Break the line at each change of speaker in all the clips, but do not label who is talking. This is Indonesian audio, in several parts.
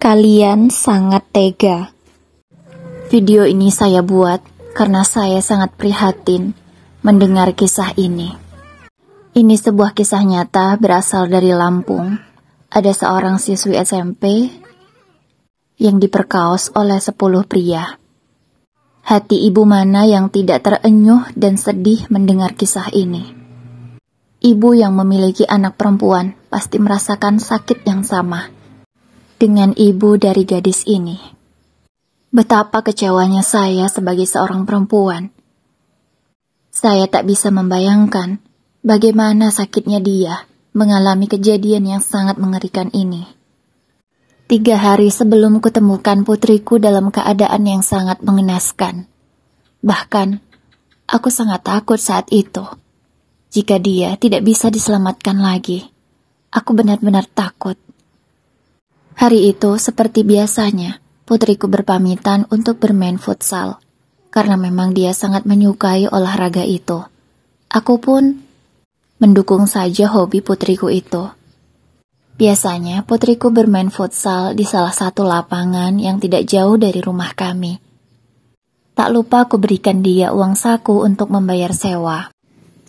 Kalian sangat tega. Video ini saya buat karena saya sangat prihatin mendengar kisah ini. Ini sebuah kisah nyata berasal dari Lampung. Ada seorang siswi SMP yang diperkaos oleh 10 pria. Hati ibu mana yang tidak terenyuh dan sedih mendengar kisah ini. Ibu yang memiliki anak perempuan pasti merasakan sakit yang sama dengan ibu dari gadis ini. Betapa kecewanya saya sebagai seorang perempuan. Saya tak bisa membayangkan bagaimana sakitnya dia mengalami kejadian yang sangat mengerikan ini. 3 hari sebelum kutemukan putriku dalam keadaan yang sangat mengenaskan. Bahkan, aku sangat takut saat itu. Jika dia tidak bisa diselamatkan lagi, aku benar-benar takut. Hari itu, seperti biasanya, putriku berpamitan untuk bermain futsal, karena memang dia sangat menyukai olahraga itu. Aku pun mendukung saja hobi putriku itu. Biasanya, putriku bermain futsal di salah satu lapangan yang tidak jauh dari rumah kami. Tak lupa aku berikan dia uang saku untuk membayar sewa.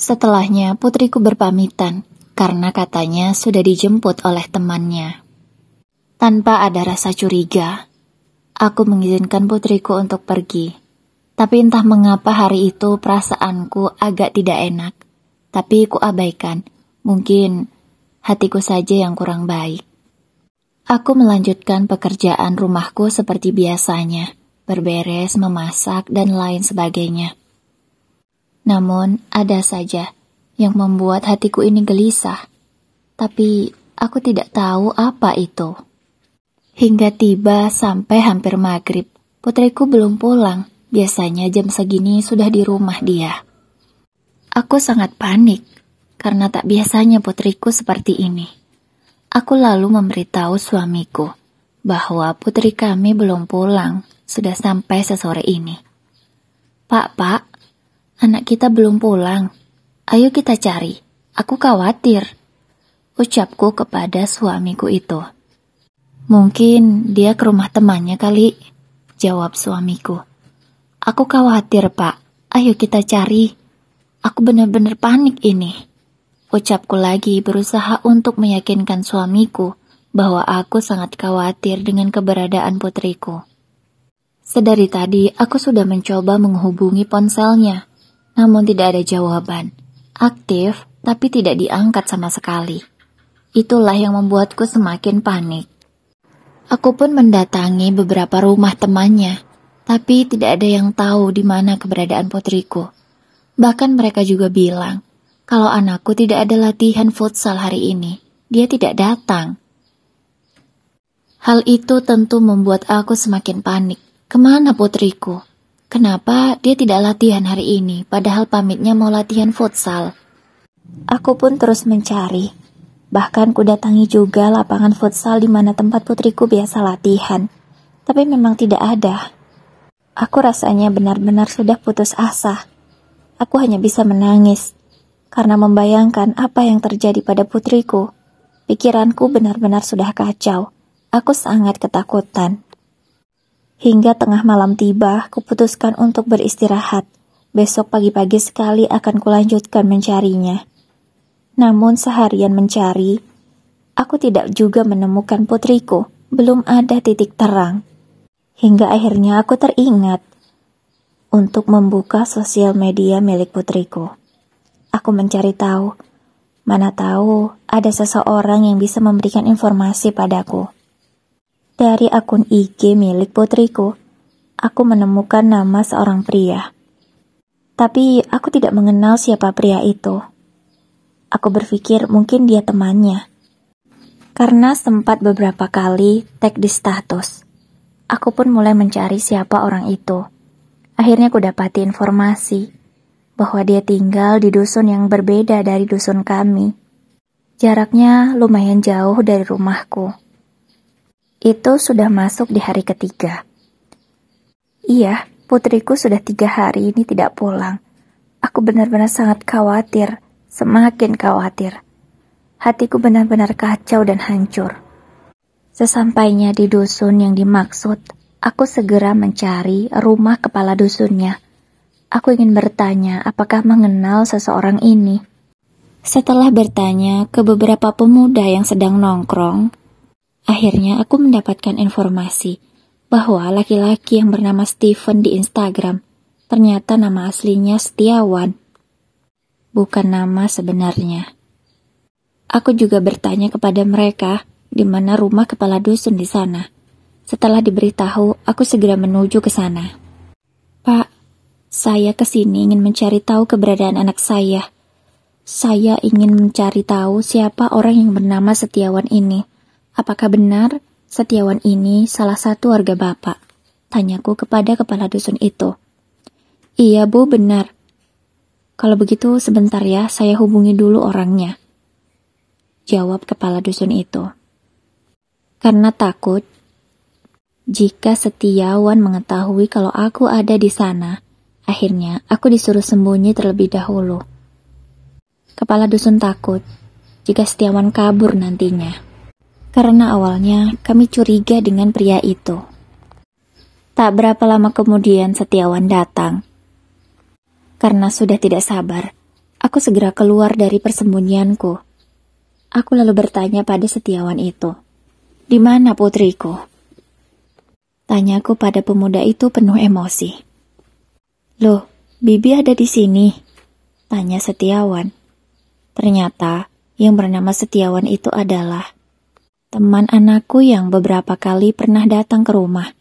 Setelahnya, putriku berpamitan, karena katanya sudah dijemput oleh temannya. Tanpa ada rasa curiga, aku mengizinkan putriku untuk pergi. Tapi entah mengapa hari itu perasaanku agak tidak enak. Tapi ku abaikan, mungkin hatiku saja yang kurang baik. Aku melanjutkan pekerjaan rumahku seperti biasanya, berberes, memasak, dan lain sebagainya. Namun, ada saja yang membuat hatiku ini gelisah. Tapi aku tidak tahu apa itu. Hingga tiba sampai hampir maghrib, putriku belum pulang. Biasanya jam segini sudah di rumah dia. Aku sangat panik, karena tak biasanya putriku seperti ini. Aku lalu memberitahu suamiku, bahwa putri kami belum pulang, sudah sampai sesore ini. Pak, anak kita belum pulang. Ayo kita cari, aku khawatir, ucapku kepada suamiku itu. Mungkin dia ke rumah temannya kali, jawab suamiku. Aku khawatir, Pak. Ayo kita cari. Aku benar-benar panik ini. Ucapku lagi berusaha untuk meyakinkan suamiku bahwa aku sangat khawatir dengan keberadaan putriku. Sedari tadi aku sudah mencoba menghubungi ponselnya, namun tidak ada jawaban. Aktif, tapi tidak diangkat sama sekali. Itulah yang membuatku semakin panik. Aku pun mendatangi beberapa rumah temannya, tapi tidak ada yang tahu di mana keberadaan putriku. Bahkan mereka juga bilang, kalau anakku tidak ada latihan futsal hari ini, dia tidak datang. Hal itu tentu membuat aku semakin panik. Kemana putriku? Kenapa dia tidak latihan hari ini, padahal pamitnya mau latihan futsal? Aku pun terus mencari. Bahkan kudatangi juga lapangan futsal di mana tempat putriku biasa latihan. Tapi memang tidak ada. Aku rasanya benar-benar sudah putus asa. Aku hanya bisa menangis karena membayangkan apa yang terjadi pada putriku. Pikiranku benar-benar sudah kacau. Aku sangat ketakutan. Hingga tengah malam tiba, kuputuskan untuk beristirahat. Besok pagi-pagi sekali akan kulanjutkan mencarinya. Namun seharian mencari, aku tidak juga menemukan putriku. Belum ada titik terang. Hingga akhirnya aku teringat untuk membuka sosial media milik putriku. Aku mencari tahu, mana tahu ada seseorang yang bisa memberikan informasi padaku. Dari akun IG milik putriku, aku menemukan nama seorang pria. Tapi aku tidak mengenal siapa pria itu. Aku berpikir mungkin dia temannya. Karena sempat beberapa kali tag di status. Aku pun mulai mencari siapa orang itu. Akhirnya aku dapati informasi bahwa dia tinggal di dusun yang berbeda dari dusun kami. Jaraknya lumayan jauh dari rumahku. Itu sudah masuk di hari ketiga. Iya, putriku sudah 3 hari ini tidak pulang. Aku benar-benar sangat khawatir. Semakin khawatir. Hatiku benar-benar kacau dan hancur. Sesampainya di dusun yang dimaksud, aku segera mencari rumah kepala dusunnya. Aku ingin bertanya apakah mengenal seseorang ini. Setelah bertanya ke beberapa pemuda yang sedang nongkrong, akhirnya aku mendapatkan informasi bahwa laki-laki yang bernama Steven di Instagram ternyata nama aslinya Setiawan, bukan nama sebenarnya. Aku juga bertanya kepada mereka di mana rumah kepala dusun di sana. Setelah diberitahu, aku segera menuju ke sana. Pak, saya kesini ingin mencari tahu keberadaan anak saya. Saya ingin mencari tahu siapa orang yang bernama Setiawan ini. Apakah benar Setiawan ini salah satu warga Bapak? Tanyaku kepada kepala dusun itu. Iya Bu, benar. Kalau begitu sebentar ya, saya hubungi dulu orangnya. Jawab kepala dusun itu. Karena takut jika Setiawan mengetahui kalau aku ada di sana, akhirnya aku disuruh sembunyi terlebih dahulu. Kepala dusun takut jika Setiawan kabur nantinya, karena awalnya kami curiga dengan pria itu. Tak berapa lama kemudian Setiawan datang. Karena sudah tidak sabar, aku segera keluar dari persembunyianku. Aku lalu bertanya pada Setiawan itu, "Di mana putriku?" Tanyaku pada pemuda itu penuh emosi. "Loh, Bibi ada di sini?" tanya Setiawan. Ternyata yang bernama Setiawan itu adalah teman anakku yang beberapa kali pernah datang ke rumah.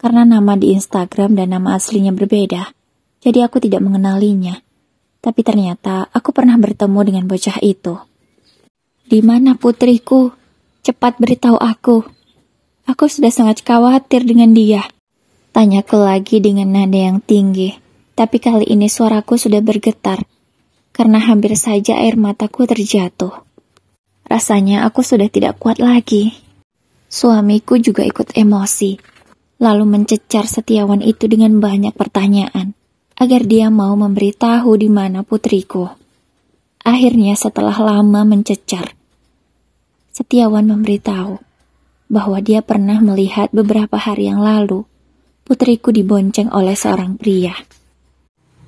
Karena nama di Instagram dan nama aslinya berbeda, jadi aku tidak mengenalinya. Tapi ternyata aku pernah bertemu dengan bocah itu. "Di mana putriku? Cepat beritahu aku. Aku sudah sangat khawatir dengan dia." Tanyaku lagi dengan nada yang tinggi, tapi kali ini suaraku sudah bergetar, karena hampir saja air mataku terjatuh. Rasanya aku sudah tidak kuat lagi. Suamiku juga ikut emosi, lalu mencecar Setiawan itu dengan banyak pertanyaan, agar dia mau memberitahu di mana putriku. Akhirnya setelah lama mencecar, Setiawan memberitahu bahwa dia pernah melihat beberapa hari yang lalu putriku dibonceng oleh seorang pria.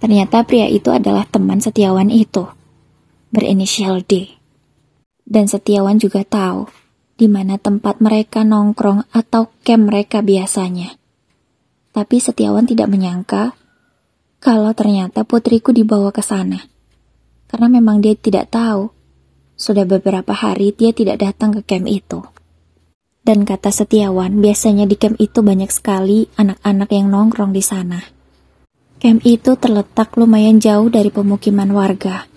Ternyata pria itu adalah teman Setiawan itu, berinisial D. Dan Setiawan juga tahu di mana tempat mereka nongkrong atau camp mereka biasanya. Tapi Setiawan tidak menyangka kalau ternyata putriku dibawa ke sana. Karena memang dia tidak tahu, sudah beberapa hari dia tidak datang ke camp itu. Dan kata Setiawan, biasanya di camp itu banyak sekali anak-anak yang nongkrong di sana. Camp itu terletak lumayan jauh dari pemukiman warga.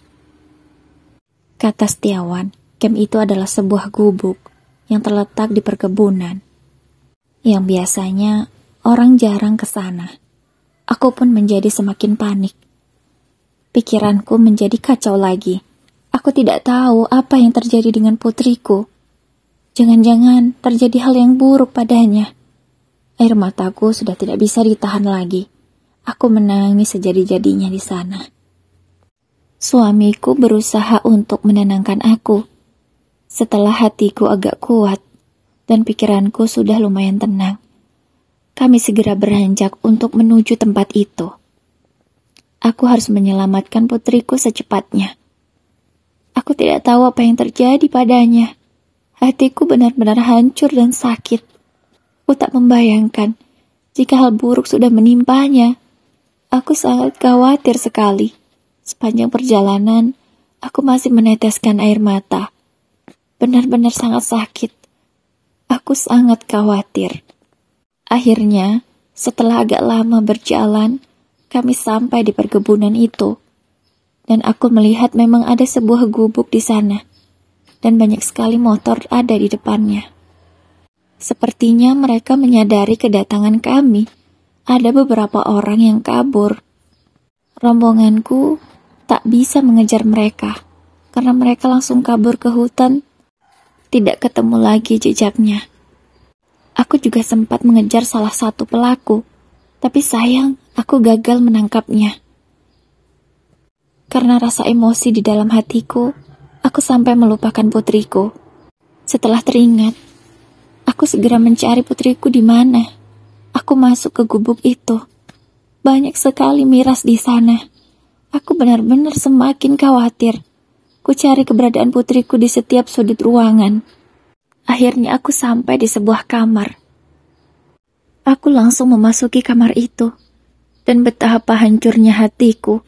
Kata Setiawan, camp itu adalah sebuah gubuk yang terletak di perkebunan, yang biasanya orang jarang ke sana. Aku pun menjadi semakin panik. Pikiranku menjadi kacau lagi. Aku tidak tahu apa yang terjadi dengan putriku. Jangan-jangan terjadi hal yang buruk padanya. Air mataku sudah tidak bisa ditahan lagi. Aku menangis sejadi-jadinya di sana. Suamiku berusaha untuk menenangkan aku. Setelah hatiku agak kuat dan pikiranku sudah lumayan tenang, kami segera beranjak untuk menuju tempat itu. Aku harus menyelamatkan putriku secepatnya. Aku tidak tahu apa yang terjadi padanya. Hatiku benar-benar hancur dan sakit. Aku tak membayangkan jika hal buruk sudah menimpanya. Aku sangat khawatir sekali. Sepanjang perjalanan, aku masih meneteskan air mata. Benar-benar sangat sakit. Aku sangat khawatir. Akhirnya, setelah agak lama berjalan, kami sampai di perkebunan itu. Dan aku melihat memang ada sebuah gubuk di sana. Dan banyak sekali motor ada di depannya. Sepertinya mereka menyadari kedatangan kami. Ada beberapa orang yang kabur. Rombonganku tak bisa mengejar mereka, karena mereka langsung kabur ke hutan. Tidak ketemu lagi jejaknya. Aku juga sempat mengejar salah satu pelaku, tapi sayang aku gagal menangkapnya. Karena rasa emosi di dalam hatiku, aku sampai melupakan putriku. Setelah teringat Aku segera mencari putriku di mana. Aku masuk ke gubuk itu. Banyak sekali miras di sana. Aku benar-benar semakin khawatir. Ku cari keberadaan putriku di setiap sudut ruangan. Akhirnya aku sampai di sebuah kamar. Aku langsung memasuki kamar itu. Dan betapa hancurnya hatiku.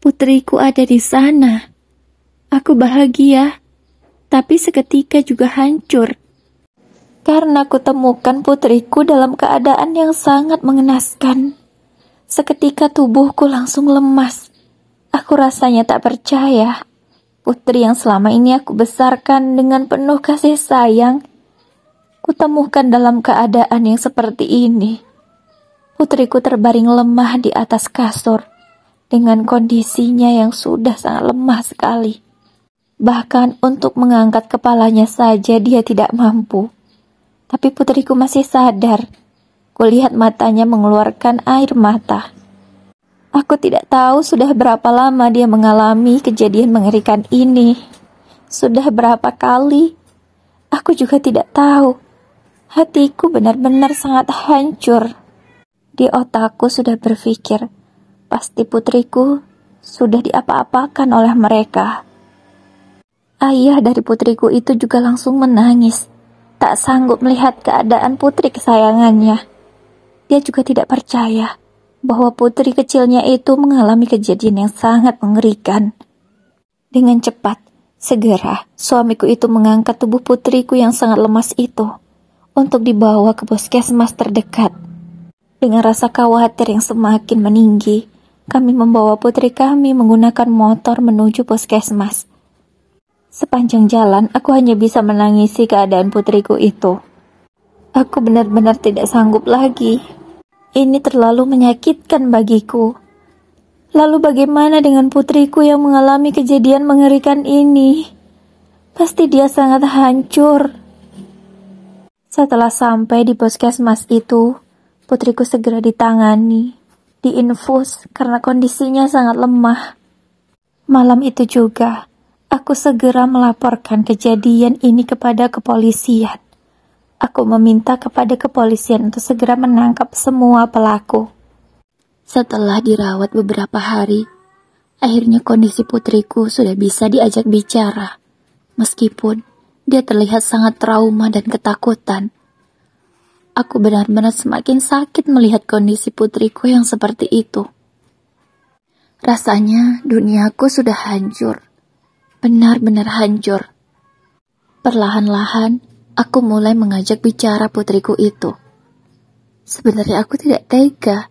Putriku ada di sana. Aku bahagia, tapi seketika juga hancur. Karena ku temukan putriku dalam keadaan yang sangat mengenaskan. Seketika tubuhku langsung lemas. Aku rasanya tak percaya. Putri yang selama ini aku besarkan dengan penuh kasih sayang, kutemukan dalam keadaan yang seperti ini. Putriku terbaring lemah di atas kasur, dengan kondisinya yang sudah sangat lemah sekali. Bahkan untuk mengangkat kepalanya saja dia tidak mampu. Tapi putriku masih sadar. Kulihat matanya mengeluarkan air mata. Aku tidak tahu sudah berapa lama dia mengalami kejadian mengerikan ini. Sudah berapa kali? Aku juga tidak tahu. Hatiku benar-benar sangat hancur. Di otakku sudah berpikir, pasti putriku sudah diapa-apakan oleh mereka. Ayah dari putriku itu juga langsung menangis. Tak sanggup melihat keadaan putri kesayangannya. Dia juga tidak percaya bahwa putri kecilnya itu mengalami kejadian yang sangat mengerikan. Dengan cepat, segera suamiku itu mengangkat tubuh putriku yang sangat lemas itu untuk dibawa ke puskesmas terdekat. Dengan rasa khawatir yang semakin meninggi, kami membawa putri kami menggunakan motor menuju puskesmas. Sepanjang jalan, aku hanya bisa menangisi keadaan putriku itu. Aku benar-benar tidak sanggup lagi. Ini terlalu menyakitkan bagiku. Lalu bagaimana dengan putriku yang mengalami kejadian mengerikan ini? Pasti dia sangat hancur. Setelah sampai di puskesmas itu, putriku segera ditangani, diinfus karena kondisinya sangat lemah. Malam itu juga, aku segera melaporkan kejadian ini kepada kepolisian. Aku meminta kepada kepolisian untuk segera menangkap semua pelaku. Setelah dirawat beberapa hari, akhirnya kondisi putriku sudah bisa diajak bicara. Meskipun dia terlihat sangat trauma dan ketakutan. Aku benar-benar semakin sakit melihat kondisi putriku yang seperti itu. Rasanya duniaku sudah hancur. Benar-benar hancur. Perlahan-lahan, aku mulai mengajak bicara putriku itu. Sebenarnya aku tidak tega,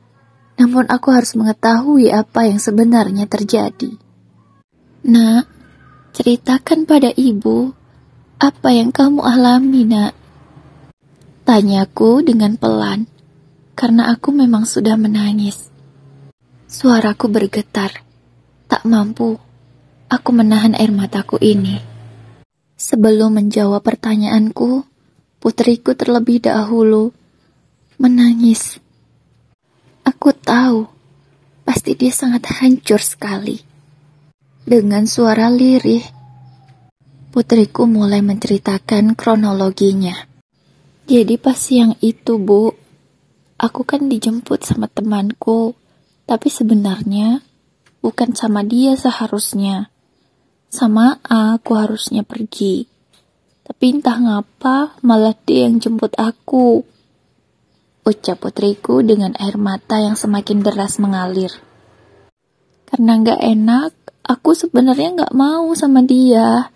namun aku harus mengetahui apa yang sebenarnya terjadi. Nak, ceritakan pada ibu, apa yang kamu alami, nak? Tanyaku dengan pelan, karena aku memang sudah menangis. Suaraku bergetar, tak mampu. Aku menahan air mataku ini. Sebelum menjawab pertanyaanku, putriku terlebih dahulu menangis. Aku tahu, pasti dia sangat hancur sekali. Dengan suara lirih, putriku mulai menceritakan kronologinya. Jadi pas siang itu, Bu, aku kan dijemput sama temanku, tapi sebenarnya bukan sama dia seharusnya. Sama aku harusnya pergi. Tapi entah ngapa malah dia yang jemput aku. Ucap putriku dengan air mata yang semakin deras mengalir. Karena gak enak, aku sebenarnya gak mau sama dia.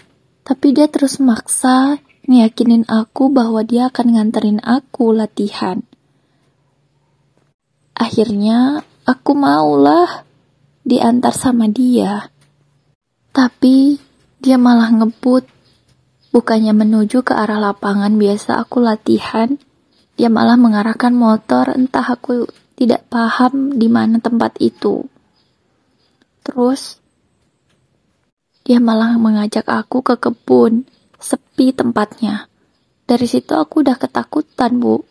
Tapi dia terus maksa ngeyakinin aku bahwa dia akan nganterin aku latihan. Akhirnya aku maulah diantar sama dia. Tapi dia malah ngebut. Bukannya menuju ke arah lapangan biasa aku latihan, dia malah mengarahkan motor, entah aku tidak paham di mana tempat itu. Terus dia malah mengajak aku ke kebun, sepi tempatnya. Dari situ aku udah ketakutan, Bu.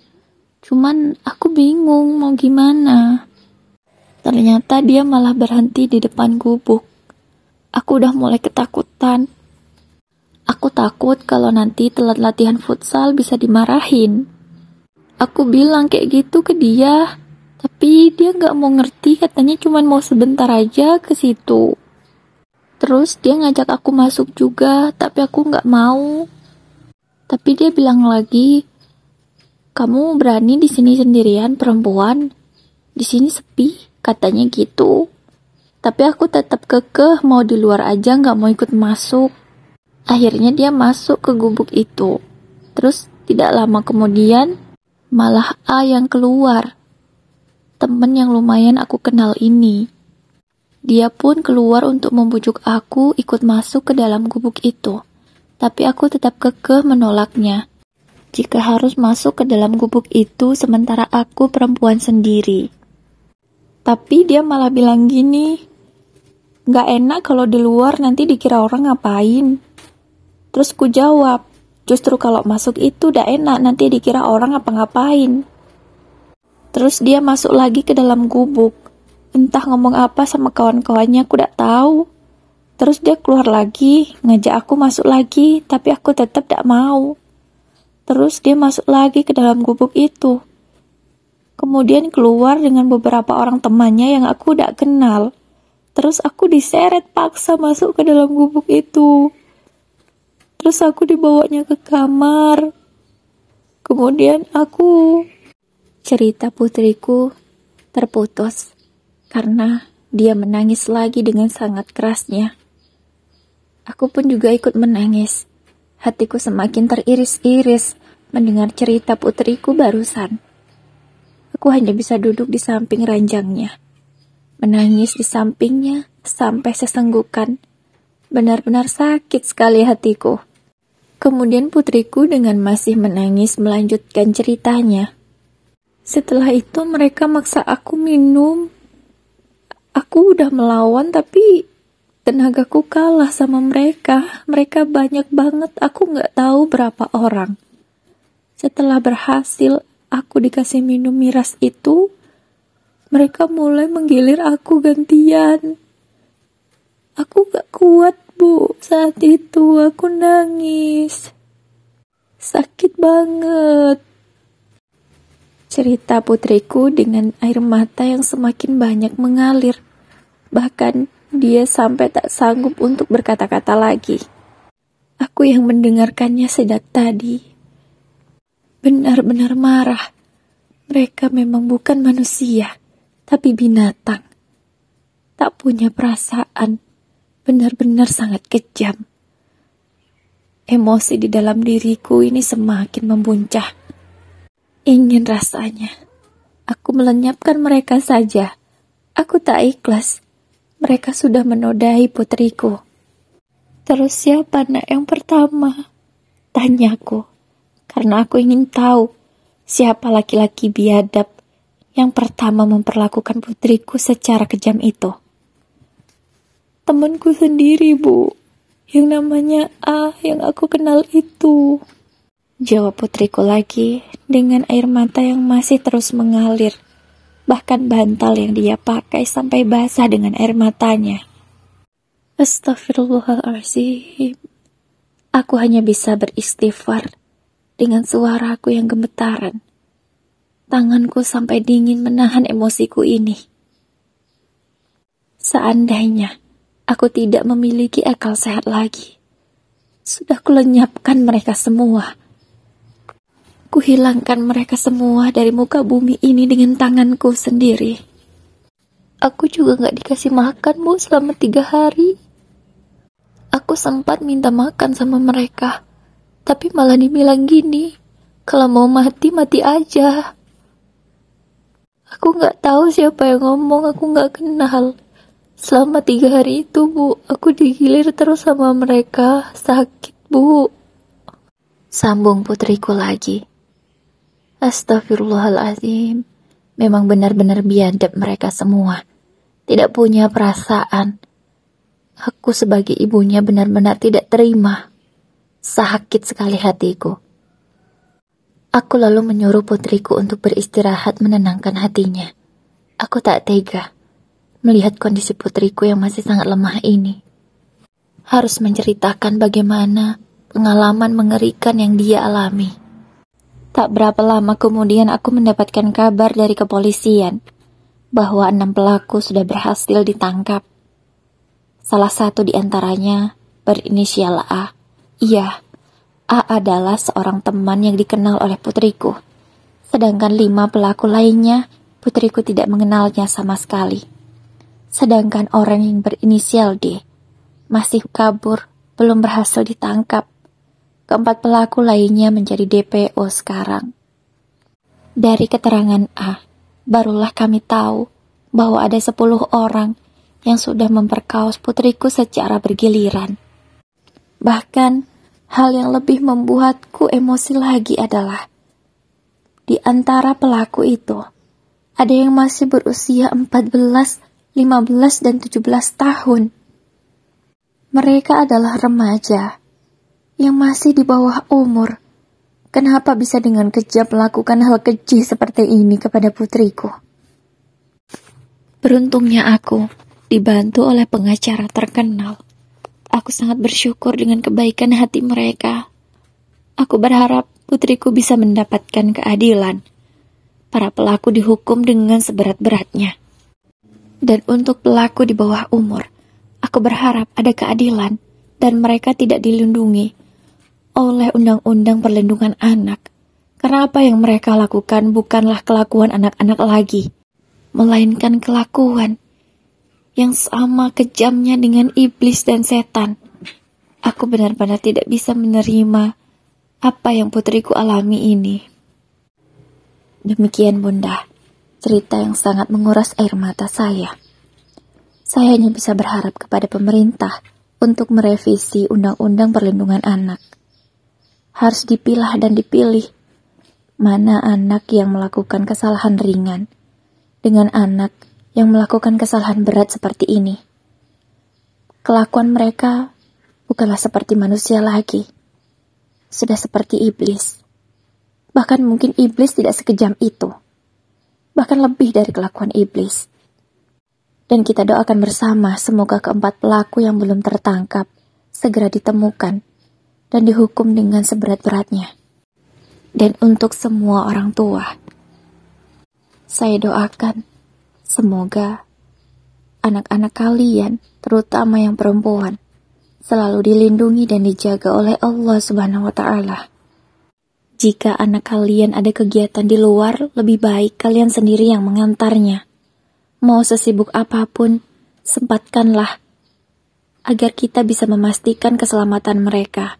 Cuman aku bingung mau gimana. Ternyata dia malah berhenti di depan gubuk. Aku udah mulai ketakutan. Aku takut kalau nanti telat latihan futsal bisa dimarahin. Aku bilang kayak gitu ke dia, tapi dia nggak mau ngerti, katanya cuma mau sebentar aja ke situ. Terus dia ngajak aku masuk juga, tapi aku nggak mau. Tapi dia bilang lagi, kamu berani di sini sendirian perempuan? Di sini sepi, katanya gitu. Tapi aku tetap kekeh mau di luar aja, nggak mau ikut masuk. Akhirnya dia masuk ke gubuk itu. Terus tidak lama kemudian, malah A yang keluar. Temen yang lumayan aku kenal ini. Dia pun keluar untuk membujuk aku ikut masuk ke dalam gubuk itu. Tapi aku tetap kekeh menolaknya. Jika harus masuk ke dalam gubuk itu sementara aku perempuan sendiri. Tapi dia malah bilang gini, gak enak kalau di luar nanti dikira orang ngapain. Terus ku jawab, justru kalau masuk itu udah enak, nanti dikira orang apa-ngapain. Terus dia masuk lagi ke dalam gubuk. Entah ngomong apa sama kawan-kawannya, aku gak tahu. Terus dia keluar lagi, ngajak aku masuk lagi, tapi aku tetap gak mau. Terus dia masuk lagi ke dalam gubuk itu. Kemudian keluar dengan beberapa orang temannya yang aku gak kenal. Terus aku diseret paksa masuk ke dalam gubuk itu. Terus aku dibawanya ke kamar. Kemudian cerita putriku terputus karena dia menangis lagi dengan sangat kerasnya. Aku pun juga ikut menangis. Hatiku semakin teriris-iris mendengar cerita putriku barusan. Aku hanya bisa duduk di samping ranjangnya, menangis di sampingnya sampai sesenggukan. Benar-benar sakit sekali hatiku. Kemudian putriku dengan masih menangis melanjutkan ceritanya. Setelah itu mereka maksa aku minum. Aku udah melawan tapi tenagaku kalah sama mereka. Mereka banyak banget, aku nggak tahu berapa orang. Setelah berhasil aku dikasih minum miras itu, mereka mulai menggilir aku gantian. Aku gak kuat, Bu. Saat itu aku nangis. Sakit banget. Cerita putriku dengan air mata yang semakin banyak mengalir. Bahkan dia sampai tak sanggup untuk berkata-kata lagi. Aku yang mendengarkannya sejak tadi benar-benar marah. Mereka memang bukan manusia, tapi binatang. Tak punya perasaan. Benar-benar sangat kejam. Emosi di dalam diriku ini semakin membuncah. Ingin rasanya aku melenyapkan mereka saja. Aku tak ikhlas. Mereka sudah menodai putriku. Terus siapa nak yang pertama? Tanyaku. Karena aku ingin tahu siapa laki-laki biadab yang pertama memperlakukan putriku secara kejam itu. Temanku sendiri, Bu. Yang namanya A yang aku kenal itu. Jawab putriku lagi dengan air mata yang masih terus mengalir. Bahkan bantal yang dia pakai sampai basah dengan air matanya. Astagfirullahaladzim. Aku hanya bisa beristighfar dengan suaraku yang gemetaran. Tanganku sampai dingin menahan emosiku ini. Seandainya aku tidak memiliki akal sehat lagi, sudah kulenyapkan mereka semua. Kuhilangkan mereka semua dari muka bumi ini dengan tanganku sendiri. Aku juga gak dikasih makan, Bu, selama 3 hari. Aku sempat minta makan sama mereka, tapi malah dibilang gini, kalau mau mati, mati aja. Aku gak tahu siapa yang ngomong, aku gak kenal. Selama 3 hari itu, Bu, aku digilir terus sama mereka. Sakit, Bu. Sambung putriku lagi. Astagfirullahaladzim. Memang benar-benar biadab mereka semua. Tidak punya perasaan. Aku sebagai ibunya benar-benar tidak terima. Sakit sekali hatiku. Aku lalu menyuruh putriku untuk beristirahat menenangkan hatinya. Aku tak tega melihat kondisi putriku yang masih sangat lemah ini. Harus menceritakan bagaimana pengalaman mengerikan yang dia alami. Tak berapa lama kemudian aku mendapatkan kabar dari kepolisian bahwa 6 pelaku sudah berhasil ditangkap. Salah satu di antaranya berinisial A. Iya, A adalah seorang teman yang dikenal oleh putriku. Sedangkan 5 pelaku lainnya, putriku tidak mengenalnya sama sekali. Sedangkan orang yang berinisial D masih kabur, belum berhasil ditangkap. Keempat pelaku lainnya menjadi DPO sekarang. Dari keterangan A, barulah kami tahu bahwa ada 10 orang yang sudah memperkaos putriku secara bergiliran. Bahkan, hal yang lebih membuatku emosi lagi adalah di antara pelaku itu, ada yang masih berusia 14, 15, dan 17 tahun. Mereka adalah remaja yang masih di bawah umur. Kenapa bisa dengan kejam melakukan hal keji seperti ini kepada putriku? Beruntungnya aku dibantu oleh pengacara terkenal. Aku sangat bersyukur dengan kebaikan hati mereka. Aku berharap putriku bisa mendapatkan keadilan. Para pelaku dihukum dengan seberat-beratnya. Dan untuk pelaku di bawah umur, aku berharap ada keadilan dan mereka tidak dilindungi oleh Undang-Undang Perlindungan Anak. Karena apa yang mereka lakukan bukanlah kelakuan anak-anak lagi, melainkan kelakuan yang sama kejamnya dengan iblis dan setan. Aku benar-benar tidak bisa menerima apa yang putriku alami ini. Demikian Bunda, cerita yang sangat menguras air mata saya. Saya hanya bisa berharap kepada pemerintah untuk merevisi Undang-Undang Perlindungan Anak. Harus dipilah dan dipilih mana anak yang melakukan kesalahan ringan dengan anak yang melakukan kesalahan berat seperti ini. Kelakuan mereka bukanlah seperti manusia lagi, sudah seperti iblis. Bahkan mungkin iblis tidak sekejam itu, bahkan lebih dari kelakuan iblis. Dan kita doakan bersama semoga keempat pelaku yang belum tertangkap segera ditemukan dan dihukum dengan seberat-beratnya. Dan untuk semua orang tua, saya doakan semoga anak-anak kalian, terutama yang perempuan, selalu dilindungi dan dijaga oleh Allah Subhanahu wa Ta'ala. Jika anak kalian ada kegiatan di luar, lebih baik kalian sendiri yang mengantarnya. Mau sesibuk apapun, sempatkanlah agar kita bisa memastikan keselamatan mereka.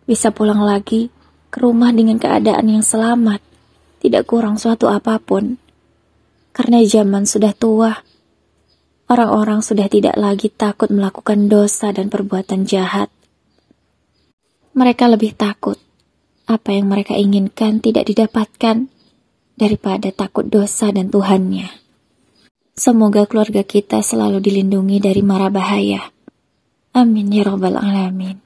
Bisa pulang lagi ke rumah dengan keadaan yang selamat, tidak kurang suatu apapun. Karena zaman sudah tua, orang-orang sudah tidak lagi takut melakukan dosa dan perbuatan jahat. Mereka lebih takut apa yang mereka inginkan tidak didapatkan daripada takut dosa dan Tuhannya. Semoga keluarga kita selalu dilindungi dari mara bahaya. Amin ya rabbal alamin.